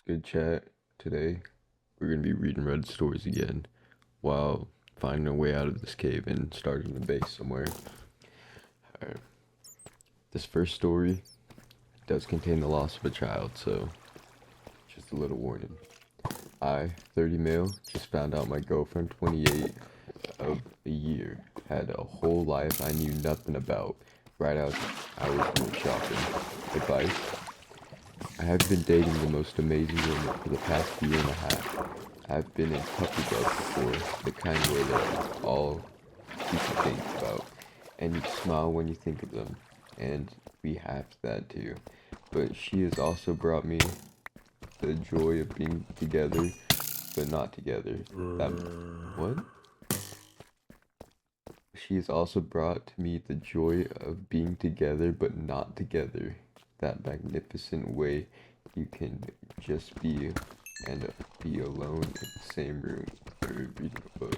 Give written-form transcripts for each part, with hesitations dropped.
Good chat. Today, we're going to be reading Red stories again while finding a way out of this cave and starting the base somewhere. Alright. This first story does contain the loss of a child, so just a little warning. I, 30 male, just found out my girlfriend, 28 of a year, had a whole life I knew nothing about right out I was going shopping. Advice: I have been dating the most amazing woman for the past year and a half. I've been in puppy love before, the kind where they're all you can think about, and you smile when you think of them, and we have that too. But she has also brought me the joy of being together, but not together. That, what? She has also brought to me the joy of being together, but not together. That magnificent way you can just be and be alone in the same room or reading a book.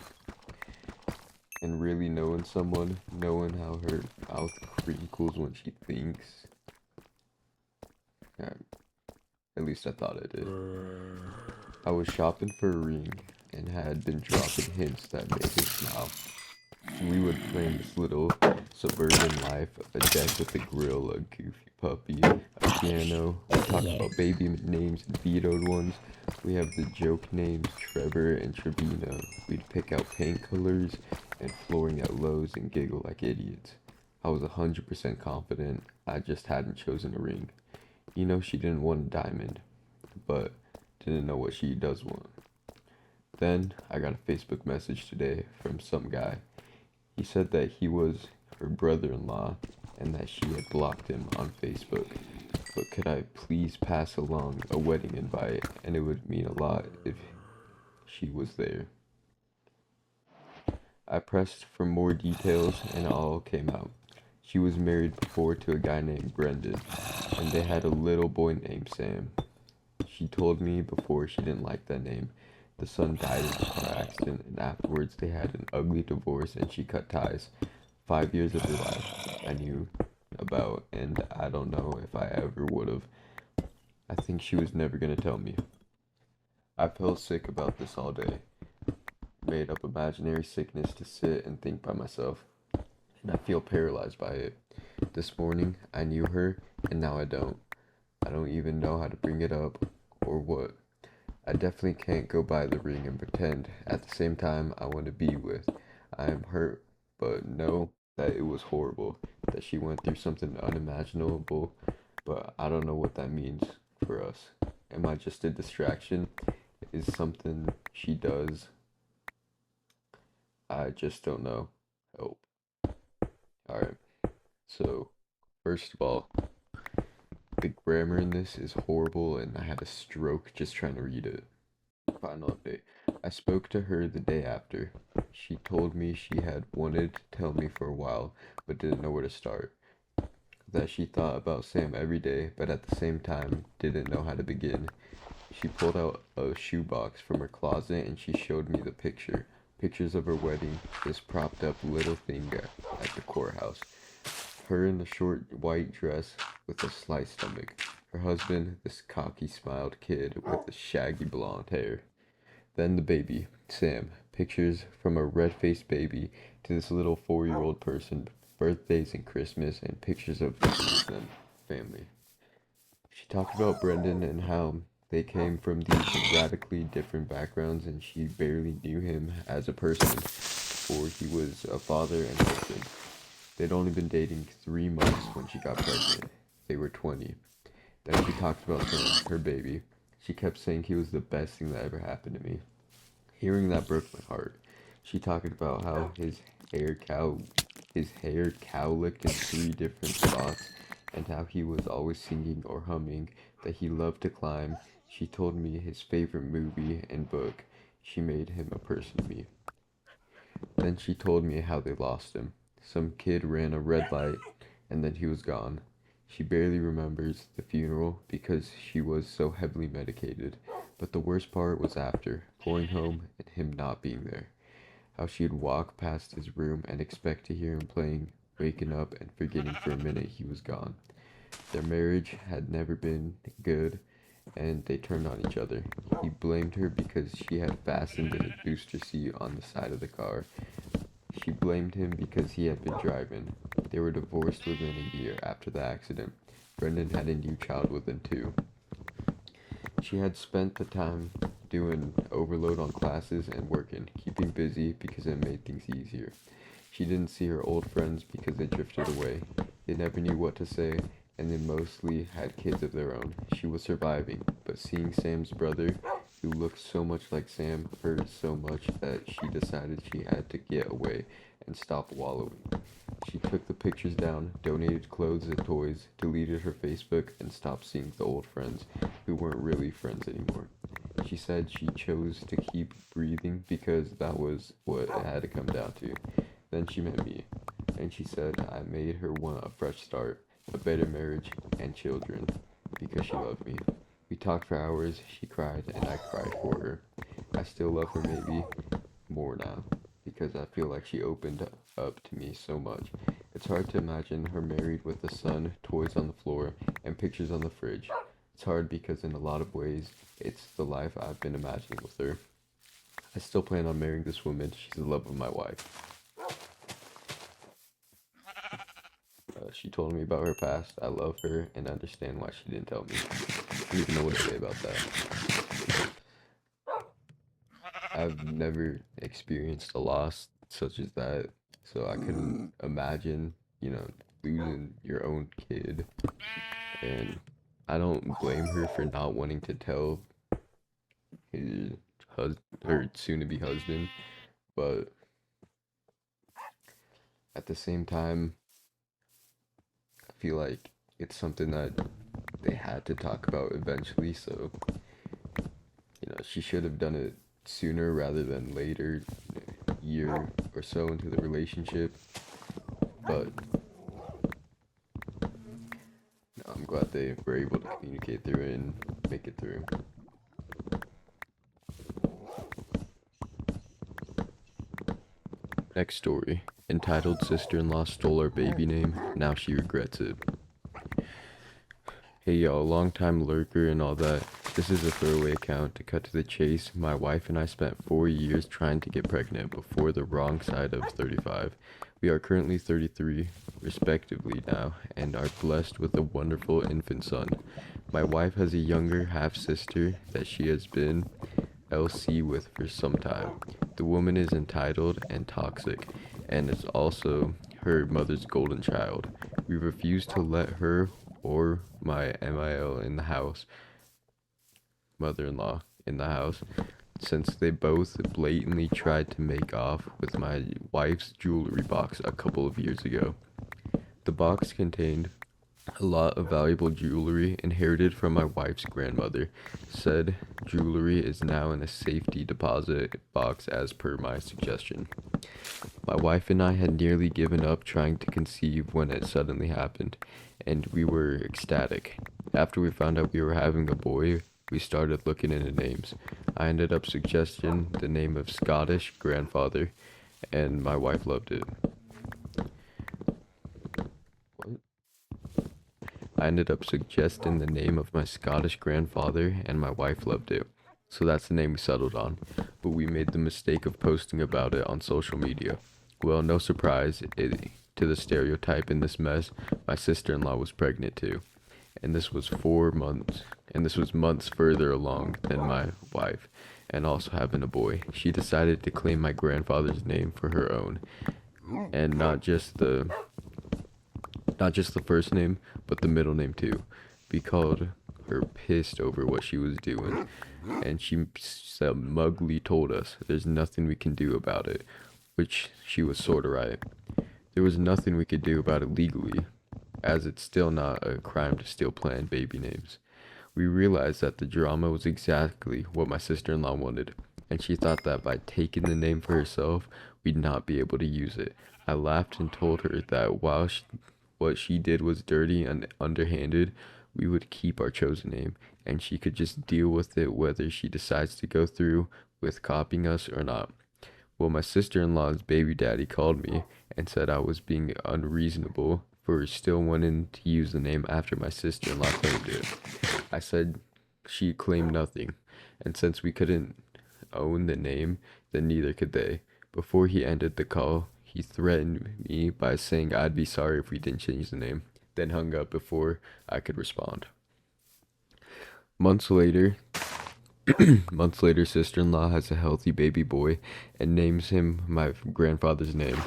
And really knowing someone, knowing how her mouth crinkles when she thinks. Yeah, at least I thought I did. I was shopping for a ring and had been dropping hints that made her smile. We would plan this little suburban life, a deck with a grill, a goofy puppy, a piano. We talk about baby names and vetoed ones. We have the joke names Trevor and Trevino. We'd pick out paint colors and flooring at Lowe's and giggle like idiots. I was 100% confident, I just hadn't chosen a ring. She didn't want a diamond, but didn't know what she does want. Then I got a Facebook message today from some guy. He said that he was her brother-in-law and that she had blocked him on Facebook. But could I please pass along a wedding invite, and it would mean a lot if she was there. I pressed for more details and it all came out. She was married before to a guy named Brendan, and they had a little boy named Sam. She told me before she didn't like that name. The son died in a car accident, and afterwards they had an ugly divorce and she cut ties. 5 years of her life I knew about, and I don't know if I ever would have. I think she was never gonna tell me. I felt sick about this all day. Made up imaginary sickness to sit and think by myself, and I feel paralyzed by it. This morning I knew her, and now I don't. I don't even know how to bring it up or what. I definitely can't go by the ring and pretend at the same time I want to be with. I am hurt, but know that it was horrible, that she went through something unimaginable, but I don't know what that means for us. Am I just a distraction? Is something she does? I just don't know. Help. Alright, so first of all, the grammar in this is horrible and I had a stroke just trying to read it. Final update. I spoke to her the day after. She told me she had wanted to tell me for a while, but didn't know where to start. That she thought about Sam every day, but at the same time didn't know how to begin. She pulled out a shoebox from her closet and she showed me the pictures of her wedding, this propped up little thing at the courthouse. Her in the short white dress with a slight stomach. Her husband, this cocky smiled kid with the shaggy blonde hair. Then the baby, Sam. Pictures from a red-faced baby to this little 4-year-old person, birthdays and Christmas, and pictures of them, family. She talked about Brendan and how they came from these radically different backgrounds and she barely knew him as a person before he was a father and husband. They'd only been dating 3 months when she got pregnant. They were 20. Then she talked about Sam, her baby. She kept saying he was the best thing that ever happened to me. Hearing that broke my heart. She talked about how his hair cowlicked in 3 different spots, and how he was always singing or humming, that he loved to climb. She told me his favorite movie and book. She made him a person to me. Then she told me how they lost him. Some kid ran a red light, and then he was gone. She barely remembers the funeral because she was so heavily medicated. But the worst part was after, going home and him not being there. How she'd walk past his room and expect to hear him playing, waking up and forgetting for a minute he was gone. Their marriage had never been good, and they turned on each other. He blamed her because she had fastened a booster seat on the side of the car. She blamed him because he had been driving. They were divorced within a year after the accident. Brendan had a new child within 2. She had spent the time doing overload on classes and working, keeping busy because it made things easier. She didn't see her old friends because they drifted away. They never knew what to say, and they mostly had kids of their own. She was surviving, but seeing Sam's brother, who looked so much like Sam, hurt so much that she decided she had to get away and stop wallowing. She took the pictures down, donated clothes and toys, deleted her Facebook, and stopped seeing the old friends who weren't really friends anymore. She said she chose to keep breathing because that was what it had to come down to. Then she met me, and she said I made her want a fresh start, a better marriage, and children because she loved me. We talked for hours, she cried, and I cried for her. I still love her maybe more now because I feel like she opened up to me so much. It's hard to imagine her married with a son, toys on the floor, and pictures on the fridge. It's hard because in a lot of ways, it's the life I've been imagining with her. I still plan on marrying this woman. She's the love of my life. She told me about her past. I love her and understand why she didn't tell me. I don't even know what to say about that. I've never experienced a loss such as that, so I couldn't imagine, losing your own kid. And I don't blame her for not wanting to tell his her soon-to-be husband, but at the same time, I feel like it's something that they had to talk about eventually. So she should have done it sooner rather than later, year or so into the relationship. But I'm glad they were able to communicate through it and make it through. Next story, entitled Sister-in-Law Stole Our Baby Name, Now She Regrets It. Hey y'all, long time lurker and all that. This is a throwaway account. To cut to the chase, my wife and I spent 4 years trying to get pregnant before the wrong side of 35. We are currently 33, respectively now, and are blessed with a wonderful infant son. My wife has a younger half-sister that she has been LC with for some time. The woman is entitled and toxic, and is also her mother's golden child. We refuse to let her or my MIL in the house, mother-in-law in the house, since they both blatantly tried to make off with my wife's jewelry box a couple of years ago. The box contained a lot of valuable jewelry inherited from my wife's grandmother. Said jewelry is now in a safety deposit box as per my suggestion. My wife and I had nearly given up trying to conceive when it suddenly happened, and we were ecstatic. After we found out we were having a boy, we started looking into names. I ended up suggesting the name of Scottish grandfather, and my wife loved it. I ended up suggesting the name of my Scottish grandfather, and my wife loved it. So that's the name we settled on. But we made the mistake of posting about it on social media. Well, no surprise to the stereotype in this mess, my sister-in-law was pregnant too. And this was months further along than my wife, and also having a boy. She decided to claim my grandfather's name for her own, and not just the first name, but the middle name too. We called her pissed over what she was doing, and she smugly told us there's nothing we can do about it, which she was sorta right. There was nothing we could do about it legally, as it's still not a crime to steal planned baby names. We realized that the drama was exactly what my sister-in-law wanted, and she thought that by taking the name for herself, we'd not be able to use it. I laughed and told her that while what she did was dirty and underhanded, we would keep our chosen name, and she could just deal with it whether she decides to go through with copying us or not. Well, my sister-in-law's baby daddy called me and said I was being unreasonable for still wanting to use the name after my sister-in-law claimed it. I said she claimed nothing, and since we couldn't own the name, then neither could they. Before he ended the call, he threatened me by saying I'd be sorry if we didn't change the name, then hung up before I could respond. Months later, Months later, sister-in-law has a healthy baby boy and names him my grandfather's name.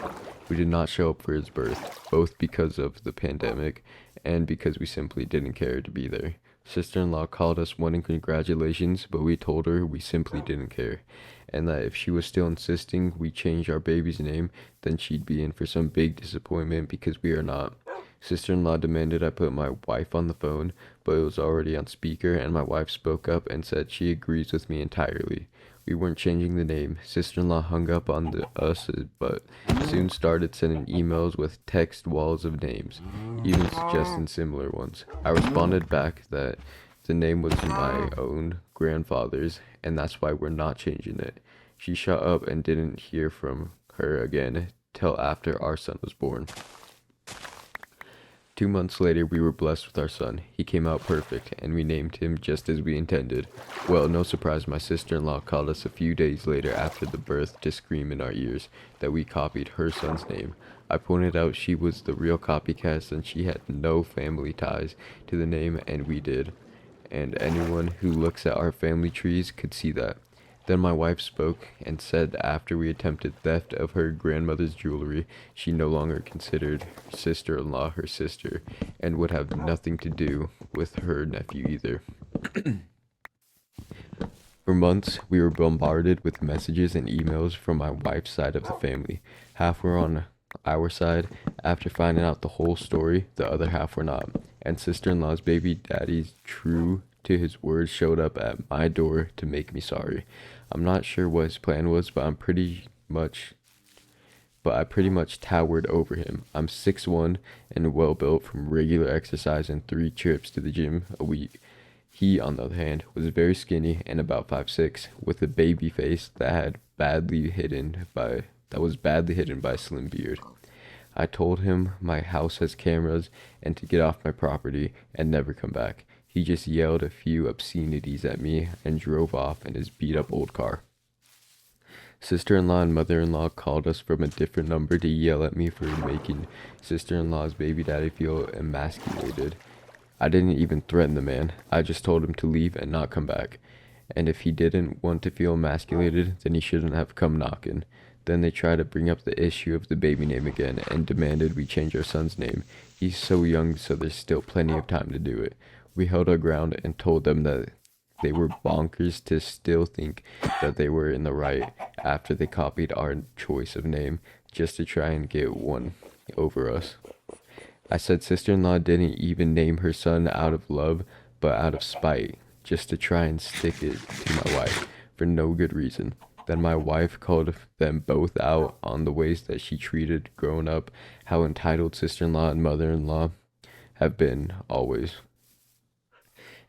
We did not show up for his birth, both because of the pandemic and because we simply didn't care to be there. Sister-in-law called us wanting congratulations, but we told her we simply didn't care, and that if she was still insisting we change our baby's name, then she'd be in for some big disappointment because we are not. Sister-in-law demanded I put my wife on the phone, but it was already on speaker, and my wife spoke up and said she agrees with me entirely. We weren't changing the name. Sister-in-law hung up on us, but soon started sending emails with text walls of names, even suggesting similar ones. I responded back that the name was my own grandfather's, and that's why we're not changing it. She shut up and didn't hear from her again till after our son was born. 2 months later, we were blessed with our son. He came out perfect, and we named him just as we intended. Well, no surprise, my sister-in-law called us a few days later after the birth to scream in our ears that we copied her son's name. I pointed out she was the real copycat since she had no family ties to the name, and we did. And anyone who looks at our family trees could see that. Then my wife spoke and said after we attempted theft of her grandmother's jewelry, she no longer considered her sister-in-law her sister and would have nothing to do with her nephew either. For months, we were bombarded with messages and emails from my wife's side of the family. Half were on our side. After finding out the whole story, the other half were not. And sister-in-law's baby daddy's true to his word showed up at my door to make me sorry. I'm not sure what his plan was, but I pretty much towered over him. I'm 6'1" and well built from regular exercise and 3 trips to the gym a week. He, on the other hand, was very skinny and about 5'6", with a baby face that was badly hidden by a slim beard. I told him my house has cameras and to get off my property and never come back. He just yelled a few obscenities at me and drove off in his beat-up old car. Sister-in-law and mother-in-law called us from a different number to yell at me for making sister-in-law's baby daddy feel emasculated. I didn't even threaten the man. I just told him to leave and not come back. And if he didn't want to feel emasculated, then he shouldn't have come knocking. Then they tried to bring up the issue of the baby name again and demanded we change our son's name. He's so young, so there's still plenty of time to do it. We held our ground and told them that they were bonkers to still think that they were in the right after they copied our choice of name just to try and get one over us. I said sister-in-law didn't even name her son out of love, but out of spite, just to try and stick it to my wife, for no good reason. Then my wife called them both out on the ways that she treated grown up, how entitled sister-in-law and mother-in-law have been always,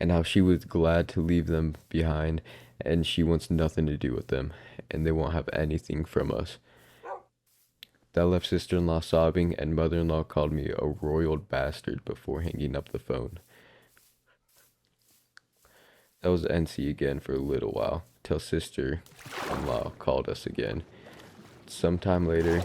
and how she was glad to leave them behind, and she wants nothing to do with them, and they won't have anything from us. That left sister-in-law sobbing, and mother-in-law called me a royal bastard before hanging up the phone. That was NC again for a little while, till sister-in-law called us again. Sometime later,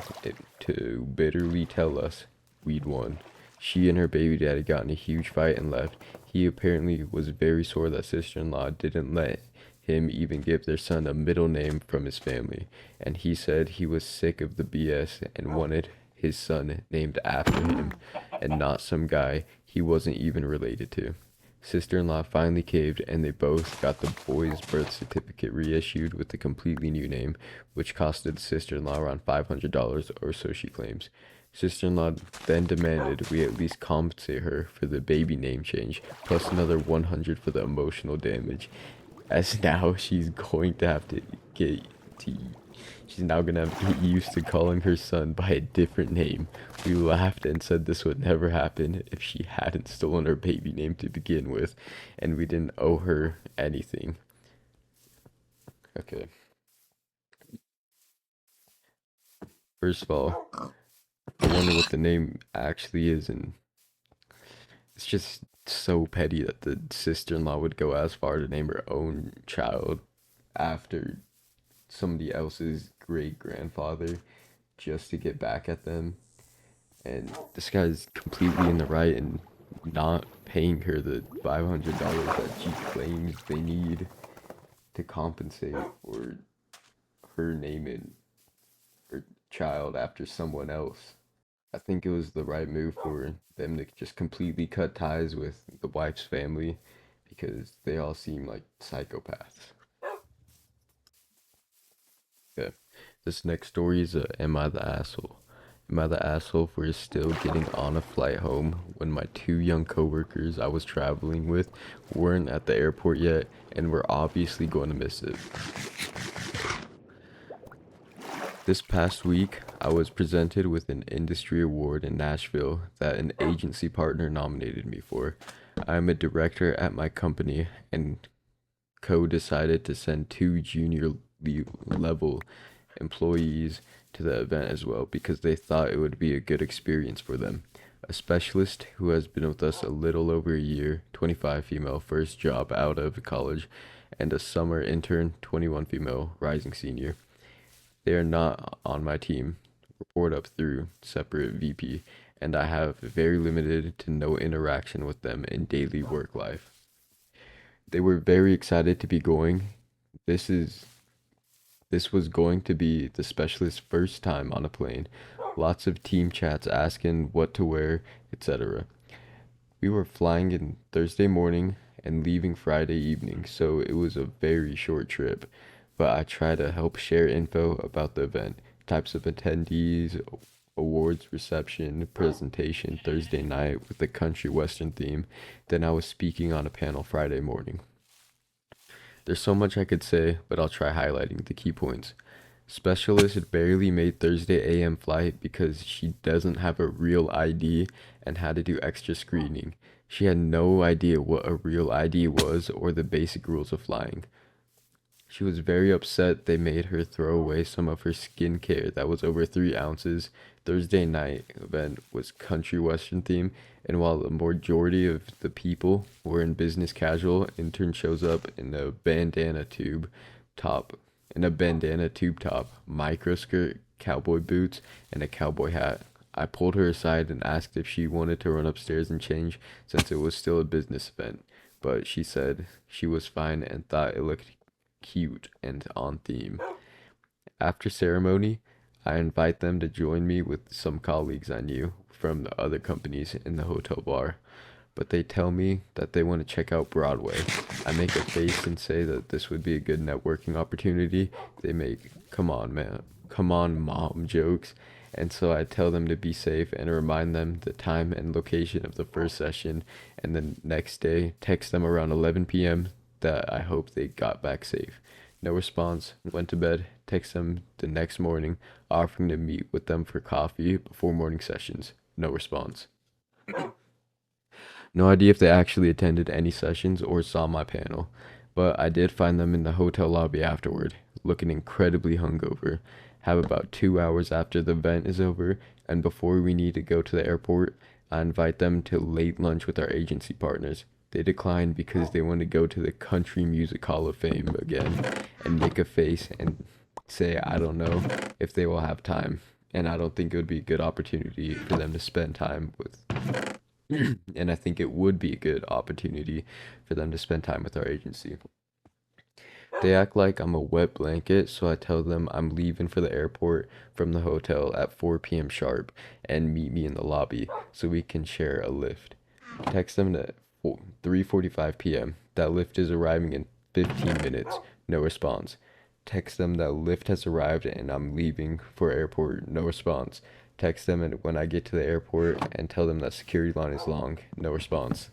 to bitterly tell us we'd won. She and her baby daddy got in a huge fight and left. He apparently was very sore that sister-in-law didn't let him even give their son a middle name from his family, and he said he was sick of the BS and wanted his son named after him and not some guy he wasn't even related to. Sister-in-law finally caved, and they both got the boy's birth certificate reissued with a completely new name, which costed sister-in-law around $500 or so she claims. Sister-in-law then demanded we at least compensate her for the baby name change, plus another $100 for the emotional damage, as now she's now gonna have to get used to calling her son by a different name. We laughed and said this would never happen if she hadn't stolen her baby name to begin with, and we didn't owe her anything. Okay, first of all, I wonder what the name actually is, and it's just so petty that the sister-in-law would go as far to name her own child after somebody else's great grandfather just to get back at them. And this guy's completely in the right and not paying her the $500 that she claims they need to compensate for her naming her child after someone else. I think it was the right move for them to just completely cut ties with the wife's family because they all seem like psychopaths. Okay. This next story is Am I the Asshole? Am I the asshole for still getting on a flight home when my two young coworkers I was traveling with weren't at the airport yet and were obviously going to miss it? This past week, I was presented with an industry award in Nashville that an agency partner nominated me for. I am a director at my company and decided to send two level employees to the event as well because they thought it would be a good experience for them. A specialist who has been with us a little over a year, 25 female, first job out of college, and a summer intern, 21 female, rising senior. They are not on my team, report up through separate VP, and I have very limited to no interaction with them in daily work life. They were very excited to be going. This is this was going to be the specialist's first time on a plane. Lots of team chats asking what to wear, etc. We were flying in Thursday morning and leaving Friday evening, so it was a very short trip. But I try to help share info about the event, types of attendees, awards reception, presentation Thursday night with a country western theme. Then I was speaking on a panel Friday morning. There's so much I could say, but I'll try highlighting the key points. Specialist had barely made Thursday AM flight because she doesn't have a real ID and had to do extra screening. She had no idea what a real ID was or the basic rules of flying. She was very upset they made her throw away some of her skincare that was over 3 ounces. Thursday night event was country western theme, and while the majority of the people were in business casual, intern shows up top, in a bandana tube top, micro skirt, cowboy boots, and a cowboy hat. I pulled her aside and asked if she wanted to run upstairs and change since it was still a business event, but she said she was fine and thought it looked cute and on theme. After ceremony, I invite them to join me with some colleagues I knew from the other companies in the hotel bar, but they tell me that they want to check out Broadway. I make a face and say that this would be a good networking opportunity. They make, come on, man, come on, mom jokes. And so I tell them to be safe and remind them the time and location of the first session. And the next day, text them around 11 p.m. that I hope they got back safe. No response, went to bed, text them the next morning, offering to meet with them for coffee before morning sessions. No response. No idea if they actually attended any sessions or saw my panel, but I did find them in the hotel lobby afterward, looking incredibly hungover. Have about 2 hours after the event is over, and before we need to go to the airport, I invite them to late lunch with our agency partners. They declined because they want to go to the Country Music Hall of Fame again and make a face and say, I don't know if they will have time. And I don't think it would be a good opportunity for them to spend time with. And I think it would be a good opportunity for them to spend time with our agency. They act like I'm a wet blanket, so I tell them I'm leaving for the airport from the hotel at 4 p.m. sharp and meet me in the lobby so we can share a lift. Text them at 3:45 p.m. That lift is arriving in 15 minutes. No response. Text them that lift has arrived and I'm leaving for airport. No response. Text them and when I get to the airport and tell them that security line is long. No response.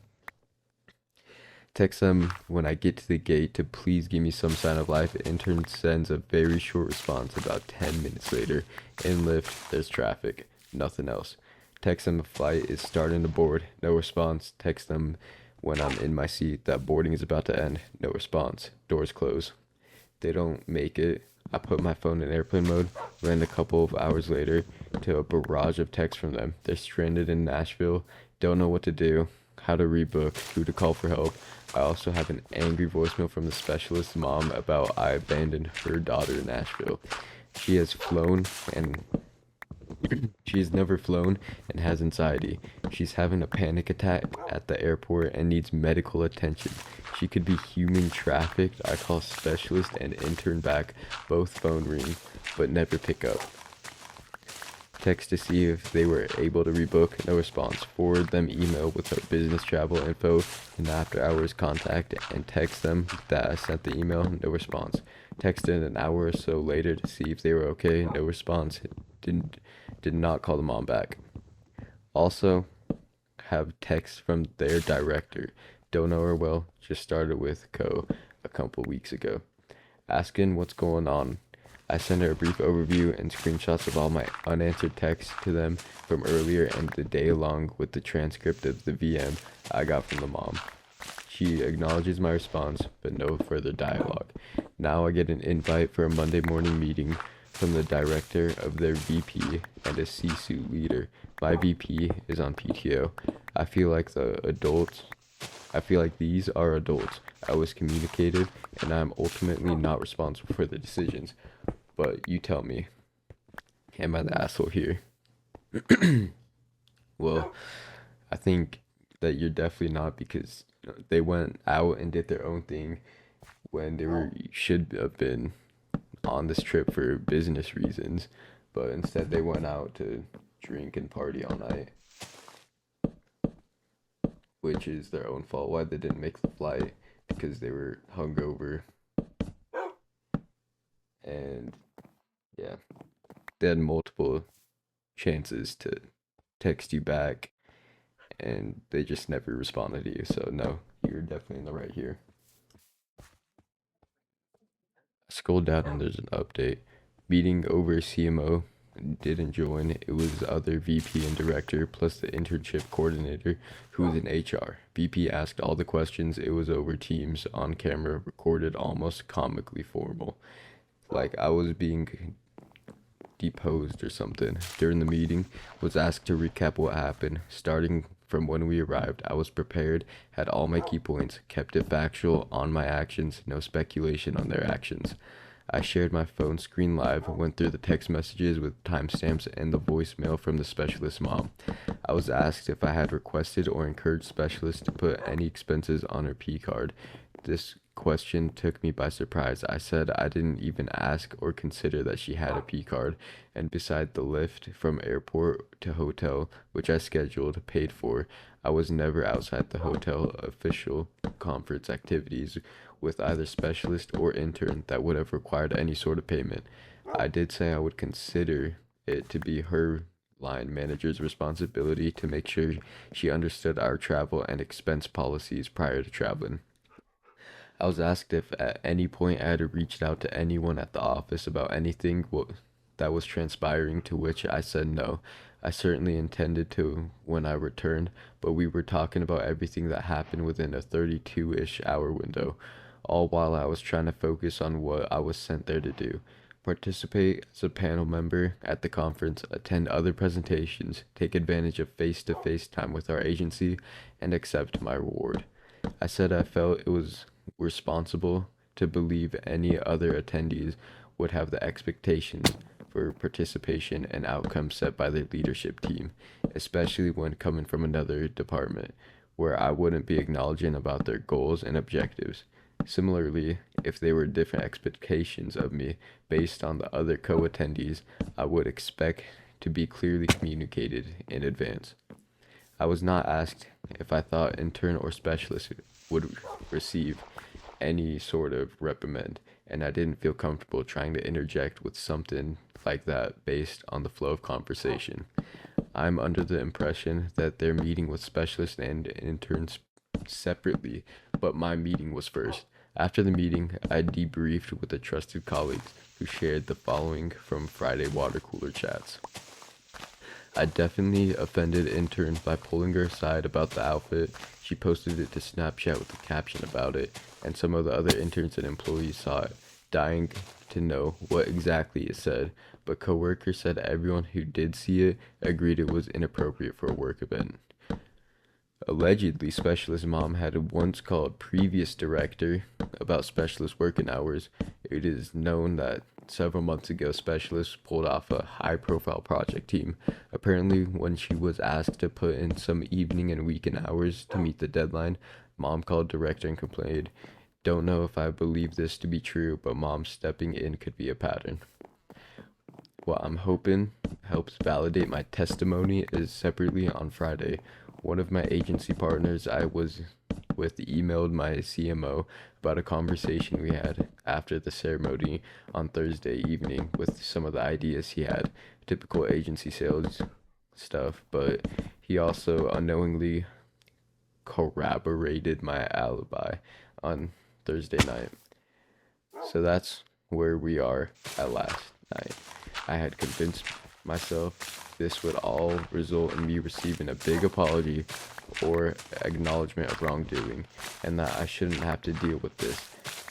Text them when I get to the gate to please give me some sign of life. Intern sends a very short response about 10 minutes later. In lift, there's traffic. Nothing else. Text them a flight is starting to board. No response. Text them when I'm in my seat that boarding is about to end. No response. Doors close. They don't make it. I put my phone in airplane mode. Ran a couple of hours later to a barrage of texts from them. They're stranded in Nashville. Don't know what to do. how to rebook, who to call for help. I also have an angry voicemail from the specialist's mom about I abandoned her daughter in Nashville. She has flown and she's never flown and has anxiety. She's having a panic attack at the airport and needs medical attention. She could be human trafficked. I call specialist and intern back. Both phone ring, but never pick up. Text to see if they were able to rebook. No response. Forward them email with our business travel info and after hours contact and text them that I sent the email. No response. Texted an hour or so later to see if they were okay. No response. Did not call the mom back. Also, have text from their director. Don't know her well. Just started with Co a couple weeks ago. Asking what's going on. I sent her a brief overview and screenshots of all my unanswered texts to them from earlier and the day along with the transcript of the VM I got from the mom. She acknowledges my response, but no further dialogue. Now I get an invite for a Monday morning meeting from the director of their VP and a C-suite leader. My VP is on PTO. I feel like these are adults. I was communicative and I'm ultimately not responsible for the decisions. But you tell me, am I the asshole here? Well, I think that you're definitely not because they went out and did their own thing when they were should have been on this trip for business reasons, but instead they went out to drink and party all night, which is their own fault. Why they didn't make the flight because they were hungover and yeah, they had multiple chances to text you back and they just never responded to you. So no, you're definitely in the right here. I scrolled down and there's an update. Meeting over CMO didn't join. It was the other VP and director plus the internship coordinator who was in HR. VP asked all the questions. It was over Teams on camera, recorded, almost comically formal. Like I was being deposed or something. During the meeting, was asked to recap what happened, starting from when we arrived. I was prepared, had all my key points, kept it factual on my actions, no speculation on their actions. I shared my phone screen live, went through the text messages with timestamps and the voicemail from the specialist mom. I was asked if I had requested or encouraged specialists to put any expenses on her P card. This question took me by surprise. I said I didn't even ask or consider that she had a P card, and beside the lift from airport to hotel, which I scheduled, paid for, I was never outside the hotel official conference activities with either specialist or intern that would have required any sort of payment. I did say I would consider it to be her line manager's responsibility to make sure she understood our travel and expense policies prior to traveling. I was asked if at any point I had reached out to anyone at the office about anything that was transpiring, to which I said no. I certainly intended to when I returned, but we were talking about everything that happened within a 32-ish hour window, all while I was trying to focus on what I was sent there to do. Participate as a panel member at the conference, attend other presentations, take advantage of face-to-face time with our agency, and accept my reward. I said I felt it was responsible to believe any other attendees would have the expectations for participation and outcomes set by the leadership team, especially when coming from another department, where I wouldn't be acknowledging about their goals and objectives. Similarly, if there were different expectations of me based on the other co-attendees, I would expect to be clearly communicated in advance. I was not asked if I thought intern or specialist would receive any sort of reprimand, and I didn't feel comfortable trying to interject with something like that based on the flow of conversation. I'm under the impression that they're meeting with specialists and interns separately, but my meeting was first. After the meeting, I debriefed with the trusted colleagues who shared the following from Friday water cooler chats. I definitely offended intern by pulling her aside about the outfit. She posted it to Snapchat with a caption about it, and some of the other interns and employees saw it, dying to know what exactly it said. But coworkers said everyone who did see it agreed it was inappropriate for a work event. Allegedly, Specialist Mom had once called previous director about Specialist working hours. It is known that several months ago, Specialist pulled off a high profile project team. Apparently, when she was asked to put in some evening and weekend hours to meet the deadline, Mom called director and complained, "Don't know if I believe this to be true, but Mom stepping in could be a pattern." What I'm hoping helps validate my testimony is separately on Friday. One of my agency partners I was with emailed my CMO about a conversation we had after the ceremony on Thursday evening with some of the ideas he had, typical agency sales stuff, but he also unknowingly corroborated my alibi on Thursday night. So that's where we are at last night. I had convinced myself this would all result in me receiving a big apology or acknowledgement of wrongdoing, and that I shouldn't have to deal with this,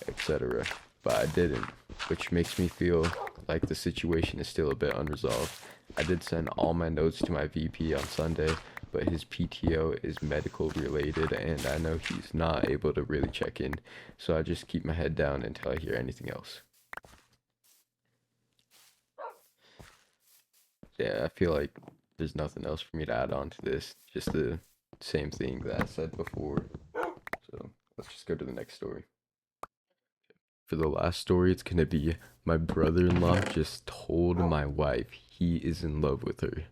etc. But I didn't, which makes me feel like the situation is still a bit unresolved. I did send all my notes to my VP on Sunday, but his PTO is medical related, and I know he's not able to really check in, so I just keep my head down until I hear anything else. Yeah, I feel like there's nothing else for me to add on to this. Just the same thing that I said before. So let's just go to the next story. For the last story, it's gonna be my brother-in-law just told my wife he is in love with her.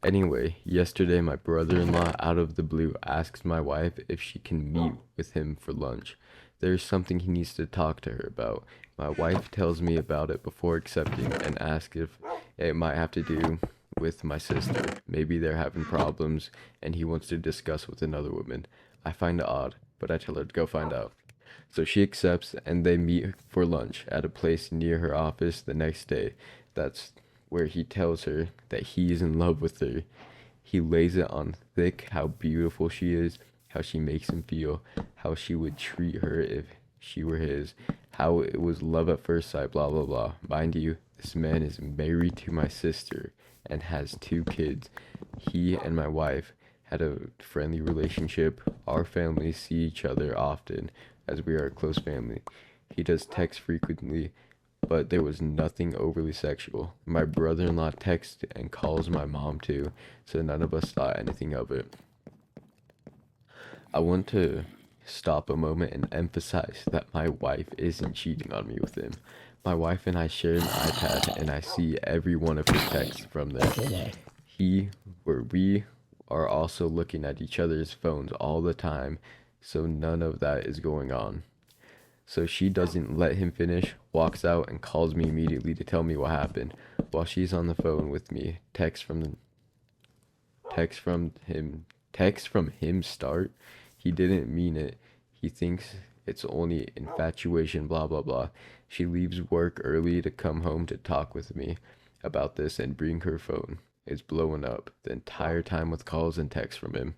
Anyway, yesterday my brother-in-law out of the blue asks my wife if she can meet with him for lunch. There's something he needs to talk to her about. My wife tells me about it before accepting and asks if it might have to do with my sister. Maybe they're having problems and he wants to discuss with another woman. I find it odd, but I tell her to go find out. So she accepts and they meet for lunch at a place near her office the next day. That's where he tells her that he is in love with her. He lays it on thick how beautiful she is, how she makes him feel, how she would treat her if she were his, how it was love at first sight, blah blah blah. Mind you, this man is married to my sister and has 2 kids. He and my wife had a friendly relationship. Our families see each other often as we are a close family. He does text frequently, but there was nothing overly sexual. My brother-in-law texts and calls my mom too, so none of us thought anything of it. I want to stop a moment and emphasize that my wife isn't cheating on me with him. My wife and I share an iPad, and I see every one of her texts from there. We are also looking at each other's phones all the time, so none of that is going on. So she doesn't let him finish, walks out, and calls me immediately to tell me what happened. While she's on the phone with me, text from him start. He didn't mean it. He thinks it's only infatuation, blah blah blah. She leaves work early to come home to talk with me about this and bring her phone. It's blowing up the entire time with calls and texts from him.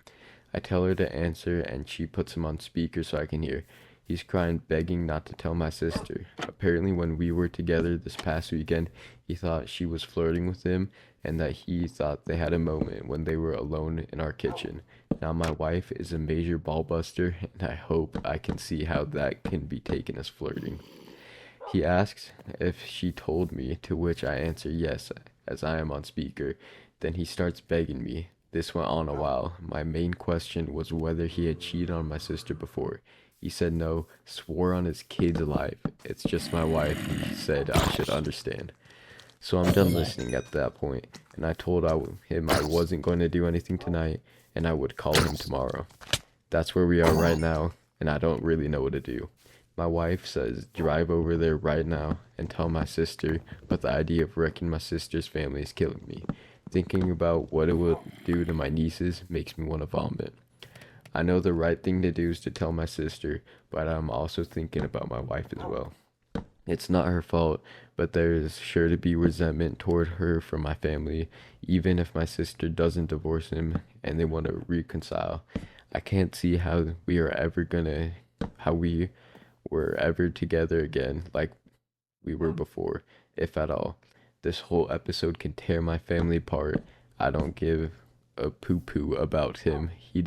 I tell her to answer and she puts him on speaker so I can hear. He's crying, begging not to tell my sister. Apparently, when we were together this past weekend, he thought she was flirting with him and that he thought they had a moment when they were alone in our kitchen. Now, my wife is a major ballbuster, and I hope I can see how that can be taken as flirting. He asks if she told me, to which I answer yes, as I am on speaker. Then he starts begging me. This went on a while. My main question was whether he had cheated on my sister before. He said no, swore on his kid's life. It's just my wife, he said I should understand. So I'm done listening at that point, and I told him I wasn't going to do anything tonight, and I would call him tomorrow. That's where we are right now, and I don't really know what to do. My wife says drive over there right now and tell my sister, but the idea of wrecking my sister's family is killing me. Thinking about what it will do to my nieces makes me want to vomit. I know the right thing to do is to tell my sister, but I'm also thinking about my wife as well. It's not her fault, but there is sure to be resentment toward her from my family, even if my sister doesn't divorce him and they want to reconcile. I can't see how we were ever together again like we were before, if at all. This whole episode can tear my family apart. I don't give a poo-poo about him. He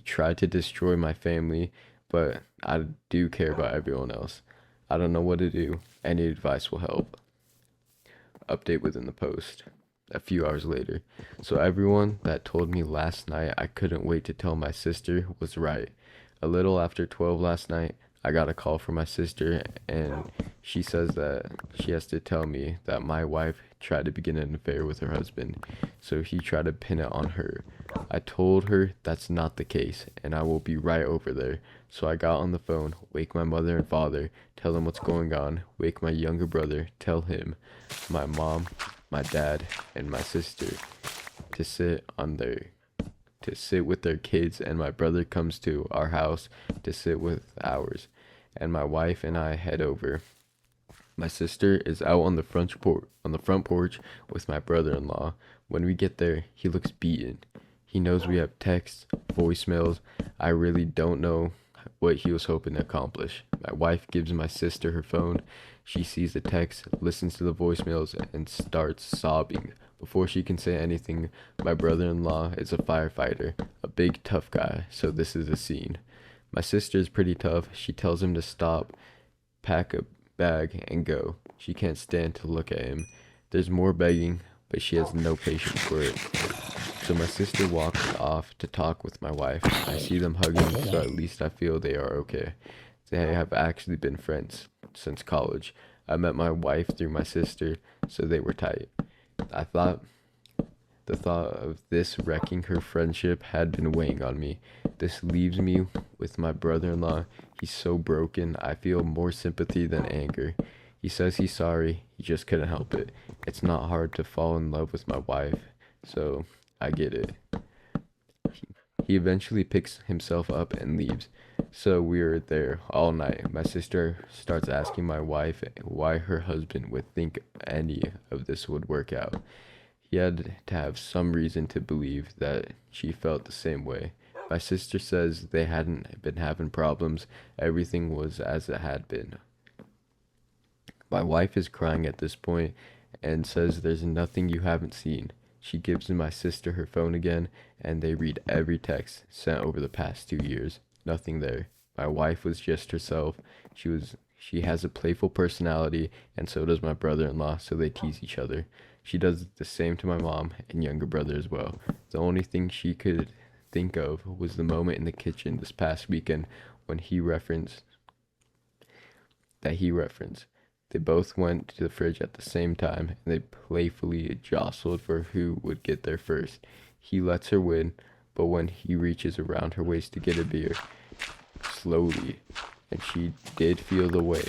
tried to destroy my family, but I do care about everyone else. I don't know what to do. Any advice will help. Update within the post. A few hours later. So everyone that told me last night I couldn't wait to tell my sister was right. A little after 12 last night, I got a call from my sister, and she says that she has to tell me that my wife tried to begin an affair with her husband, so he tried to pin it on her. I told her that's not the case, and I will be right over there. So I got on the phone, wake my mother and father, tell them what's going on, wake my younger brother, tell him, my mom, my dad, and my sister to sit with their kids, and my brother comes to our house to sit with ours, and my wife and I head over. My sister is out on the front porch with my brother-in-law. When we get there, he looks beaten. He knows we have texts, voicemails. I really don't know what he was hoping to accomplish. My wife gives my sister her phone. She sees the text, listens to the voicemails, and starts sobbing. Before she can say anything, my brother-in-law is a firefighter, a big tough guy, so this is a scene. My sister is pretty tough. She tells him to stop, pack a bag, and go. She can't stand to look at him. There's more begging, but she has no patience for it. So my sister walks off to talk with my wife. I see them hugging, so at least I feel they are okay. They have actually been friends since college. I met my wife through my sister, so they were tight. I thought the thought of this wrecking her friendship had been weighing on me. This leaves me with my brother-in-law. He's so broken. I feel more sympathy than anger. He says he's sorry. He just couldn't help it. It's not hard to fall in love with my wife, so I get it. He eventually picks himself up and leaves. So we're there all night. My sister starts asking my wife why her husband would think any of this would work out. He had to have some reason to believe that she felt the same way. My sister says they hadn't been having problems. Everything was as it had been. My wife is crying at this point and says there's nothing you haven't seen. She gives my sister her phone again, and they read every text sent over the past 2 years. Nothing there. My wife was just herself. She has a playful personality, and so does my brother-in-law, so they tease each other. She does the same to my mom and younger brother as well. The only thing she could think of was the moment in the kitchen this past weekend when he referenced. They both went to the fridge at the same time, and they playfully jostled for who would get there first. He lets her win, but when he reaches around her waist to get a beer, slowly, and she did feel the way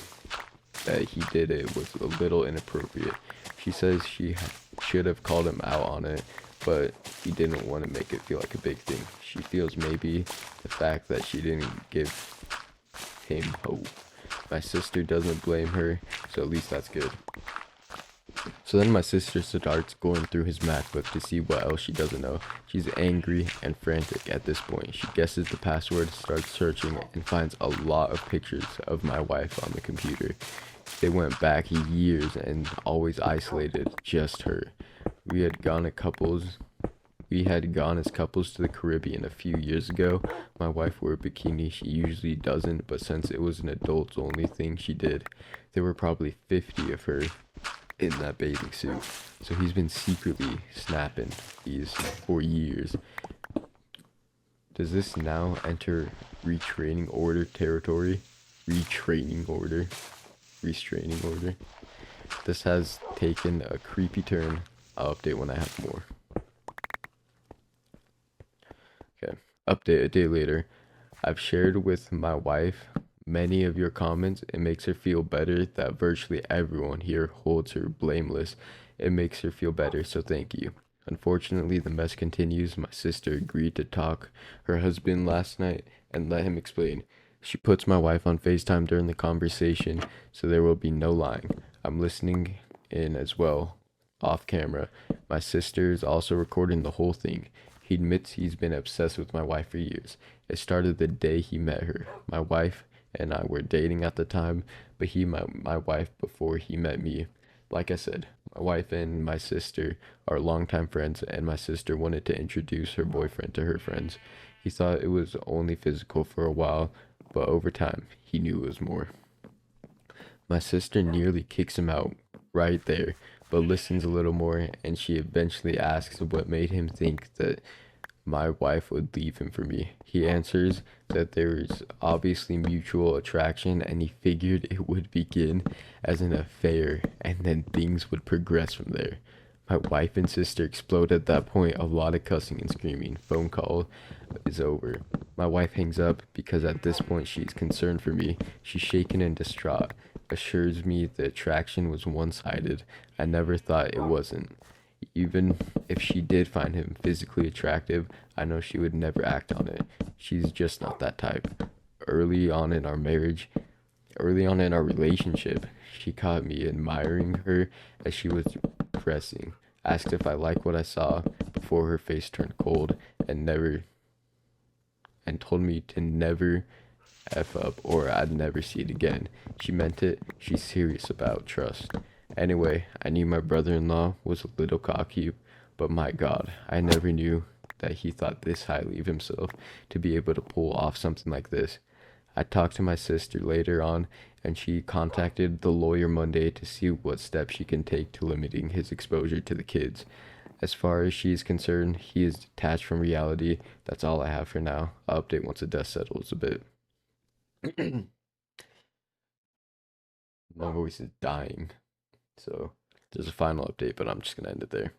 that he did it was a little inappropriate. She says she should have called him out on it, but he didn't want to make it feel like a big thing. She feels maybe the fact that she didn't give him hope. My sister doesn't blame her, so at least that's good. So then my sister starts going through his MacBook to see what else she doesn't know. She's angry and frantic at this point. She guesses the password, starts searching, and finds a lot of pictures of my wife on the computer. They went back years and always isolated just her. We had gone as couples to the Caribbean a few years ago. My wife wore a bikini. She usually doesn't, but since it was an adults only thing, she did. There were probably 50 of her in that bathing suit. So he's been secretly snapping these for years. Does this now enter retraining order territory? Restraining order. This has taken a creepy turn. I'll update when I have more. Okay, update a day later. I've shared with my wife many of your comments. It makes her feel better that virtually everyone here holds her blameless. It makes her feel better, so thank you. Unfortunately, the mess continues. My sister agreed to talk her husband last night and let him explain. She puts my wife on FaceTime during the conversation, so there will be no lying. I'm listening in as well, off camera. My sister is also recording the whole thing. He admits he's been obsessed with my wife for years. It started the day he met her. My wife and I were dating at the time, but he met my wife before he met me. Like I said, My wife and my sister are longtime friends, and my sister wanted to introduce her boyfriend to her friends. He thought it was only physical for a while, but over time, he knew it was more. My sister nearly kicks him out right there, but listens a little more, and she eventually asks what made him think that my wife would leave him for me. He answers that there is obviously mutual attraction and he figured it would begin as an affair and then things would progress from there. My wife and sister explode at that point, a lot of cussing and screaming. Phone call is over. My wife hangs up because at this point she's concerned for me. She's shaken and distraught, assures me the attraction was one sided. I never thought it wasn't. Even if she did find him physically attractive, I know she would never act on it. She's just not that type. Early on in our marriage, Early on in our relationship, she caught me admiring her as she was pressing, asked if I liked what I saw before her face turned cold, and never and told me to never F up or I'd never see it again. She meant it. She's serious about trust. Anyway, I knew my brother-in-law was a little cocky, but my God, I never knew that he thought this highly of himself to be able to pull off something like this. I talked to my sister later on, and she contacted the lawyer Monday to see what steps she can take to limiting his exposure to the kids. As far as she is concerned, he is detached from reality. That's all I have for now. I'll update once the dust settles a bit. My voice is dying. So there's a final update, but I'm just gonna end it there.